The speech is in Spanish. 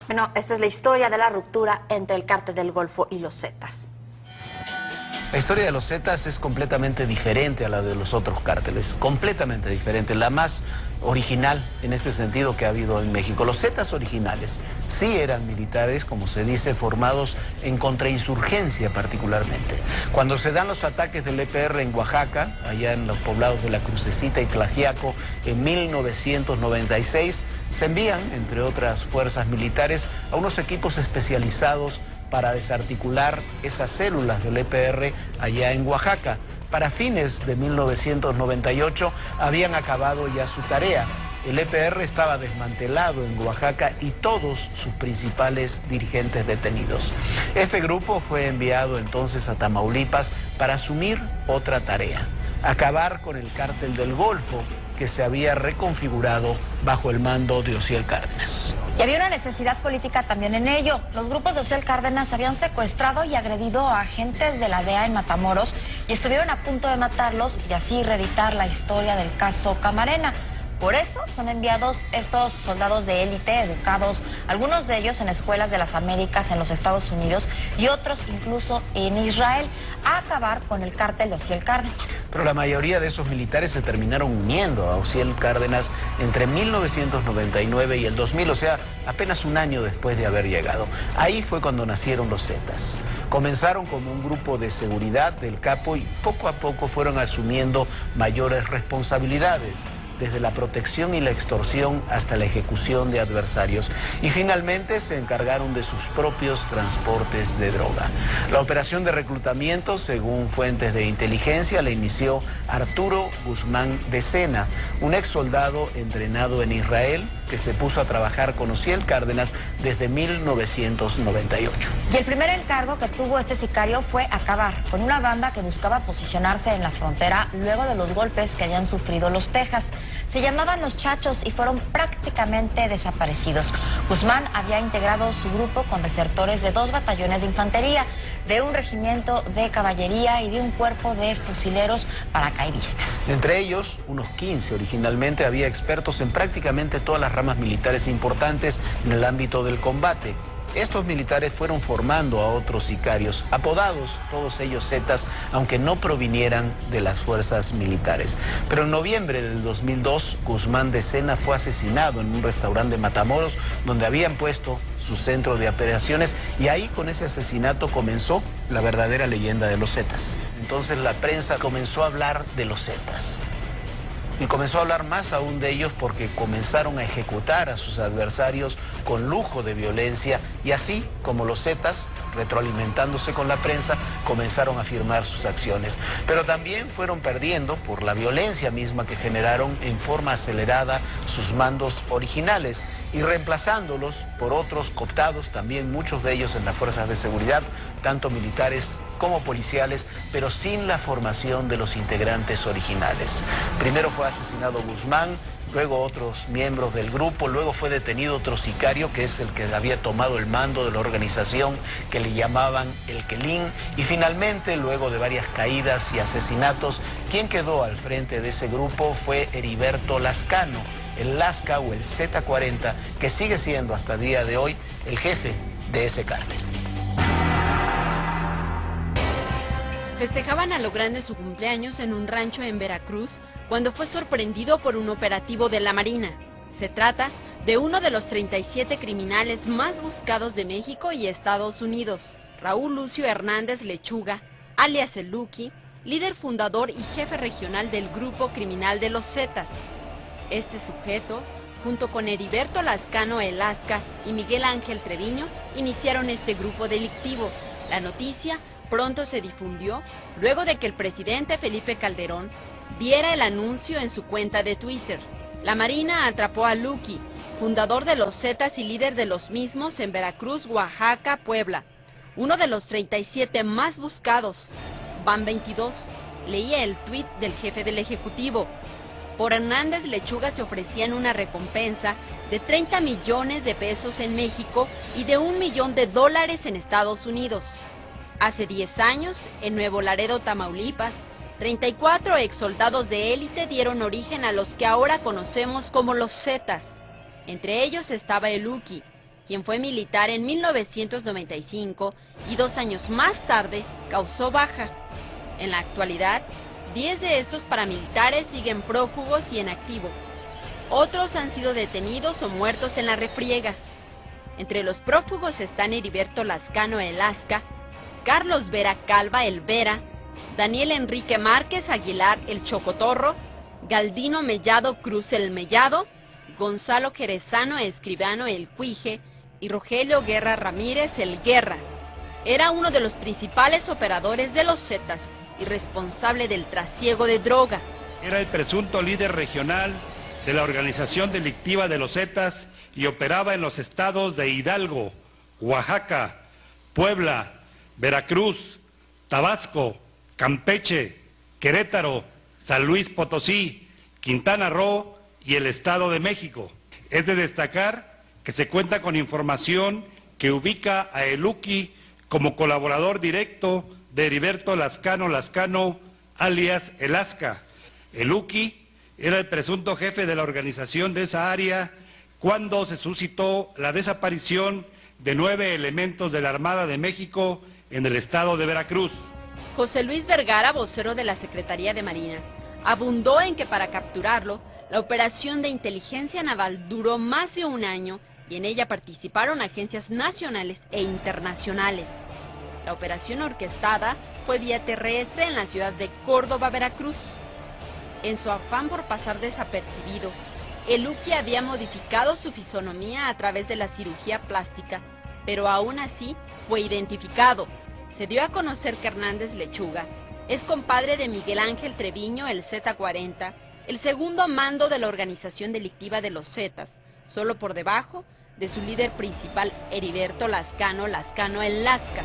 Bueno, esta es la historia de la ruptura entre el Cártel del Golfo y los Zetas. La historia de los Zetas es completamente diferente a la de los otros cárteles, completamente diferente, la más original en este sentido que ha habido en México. Los Zetas originales sí eran militares, como se dice, formados en contrainsurgencia particularmente. Cuando se dan los ataques del EPR en Oaxaca, allá en los poblados de La Crucecita y Tlaxiaco, en 1996, se envían, entre otras fuerzas militares, a unos equipos especializados para desarticular esas células del EPR allá en Oaxaca. Para fines de 1998 habían acabado ya su tarea. El EPR estaba desmantelado en Oaxaca y todos sus principales dirigentes detenidos. Este grupo fue enviado entonces a Tamaulipas para asumir otra tarea: acabar con el Cártel del Golfo, que se había reconfigurado bajo el mando de Ociel Cárdenas. Y había una necesidad política también en ello. Los grupos de Ociel Cárdenas habían secuestrado y agredido a agentes de la DEA en Matamoros y estuvieron a punto de matarlos y así reeditar la historia del caso Camarena. Por eso son enviados estos soldados de élite, educados, algunos de ellos en escuelas de las Américas en los Estados Unidos y otros incluso en Israel, a acabar con el cártel de Ociel Cárdenas. Pero la mayoría de esos militares se terminaron uniendo a Ociel Cárdenas entre 1999 y el 2000, o sea, apenas un año después de haber llegado. Ahí fue cuando nacieron los Zetas. Comenzaron como un grupo de seguridad del capo y poco a poco fueron asumiendo mayores responsabilidades, desde la protección y la extorsión hasta la ejecución de adversarios. Y finalmente se encargaron de sus propios transportes de droga. La operación de reclutamiento, según fuentes de inteligencia, la inició Arturo Guzmán de Sena, un ex soldado entrenado en Israel que se puso a trabajar con Ociel Cárdenas desde 1998. Y el primer encargo que tuvo este sicario fue acabar con una banda que buscaba posicionarse en la frontera luego de los golpes que habían sufrido los Texas. Se llamaban Los Chachos y fueron prácticamente desaparecidos. Guzmán había integrado su grupo con desertores de 2 batallones de infantería, de un regimiento de caballería y de un cuerpo de fusileros paracaidistas. Entre ellos, unos 15 originalmente, había expertos en prácticamente todas las ramas militares importantes en el ámbito del combate. Estos militares fueron formando a otros sicarios, apodados todos ellos Zetas, aunque no provinieran de las fuerzas militares. Pero en noviembre del 2002, Guzmán de Sena fue asesinado en un restaurante de Matamoros, donde habían puesto su centro de operaciones, y ahí con ese asesinato comenzó la verdadera leyenda de los Zetas. Entonces la prensa comenzó a hablar de los Zetas. Y comenzó a hablar más aún de ellos porque comenzaron a ejecutar a sus adversarios con lujo de violencia, y así como los Zetas, retroalimentándose con la prensa, comenzaron a firmar sus acciones. Pero también fueron perdiendo, por la violencia misma que generaron en forma acelerada, sus mandos originales y reemplazándolos por otros cooptados, también muchos de ellos en las fuerzas de seguridad, tanto militares como policiales, pero sin la formación de los integrantes originales. Primero fue asesinado Guzmán, luego otros miembros del grupo, luego fue detenido otro sicario que es el que había tomado el mando de la organización, que le llamaban el Quelín, y finalmente, luego de varias caídas y asesinatos, quien quedó al frente de ese grupo fue Heriberto Lascano, el Lasca o el Z40, que sigue siendo hasta el día de hoy el jefe de ese cártel. Festejaban a lo grande su cumpleaños en un rancho en Veracruz cuando fue sorprendido por un operativo de la Marina. Se trata de uno de los 37 criminales más buscados de México y Estados Unidos, Raúl Lucio Hernández Lechuga, alias El Lucky, líder fundador y jefe regional del grupo criminal de los Zetas. Este sujeto, junto con Heriberto Lascano El Lasca y Miguel Ángel Treviño, iniciaron este grupo delictivo. La noticia pronto se difundió luego de que el presidente Felipe Calderón viera el anuncio en su cuenta de Twitter. La Marina atrapó a Lucky, fundador de los Zetas y líder de los mismos en Veracruz, Oaxaca, Puebla. Uno de los 37 más buscados. Van 22. Leía el tuit del jefe del Ejecutivo. Por Hernández Lechuga se ofrecían una recompensa de 30 millones de pesos en México y de $1 millón en Estados Unidos. Hace 10 años, en Nuevo Laredo, Tamaulipas, 34 exsoldados de élite dieron origen a los que ahora conocemos como los Zetas. Entre ellos estaba el Lucky, quien fue militar en 1995 y 2 años más tarde causó baja. En la actualidad, 10 de estos paramilitares siguen prófugos y en activo. Otros han sido detenidos o muertos en la refriega. Entre los prófugos están Heriberto Lascano el Lasca, Carlos Vera Calva el Vera, Daniel Enrique Márquez Aguilar el Chocotorro, Galdino Mellado Cruz el Mellado, Gonzalo Jerezano Escribano el Cuije y Rogelio Guerra Ramírez el Guerra. Era uno de los principales operadores de los Zetas y responsable del trasiego de droga. Era el presunto líder regional de la organización delictiva de los Zetas y operaba en los estados de Hidalgo, Oaxaca, Puebla, Veracruz, Tabasco, Campeche, Querétaro, San Luis Potosí, Quintana Roo y el Estado de México. Es de destacar que se cuenta con información que ubica a El Uki como colaborador directo de Heriberto Lascano, alias El Lasca. El Uki era el presunto jefe de la organización de esa área cuando se suscitó la desaparición de 9 elementos de la Armada de México en el estado de Veracruz. José Luis Vergara, vocero de la Secretaría de Marina, abundó en que para capturarlo, la operación de inteligencia naval duró más de 1 año y en ella participaron agencias nacionales e internacionales. La operación orquestada fue vía terrestre en la ciudad de Córdoba, Veracruz. En su afán por pasar desapercibido, El Uki había modificado su fisonomía a través de la cirugía plástica, pero aún así fue identificado. Se dio a conocer que Hernández Lechuga es compadre de Miguel Ángel Treviño, el Z40, el segundo mando de la organización delictiva de los Zetas, solo por debajo de su líder principal Heriberto Lascano el Lasca.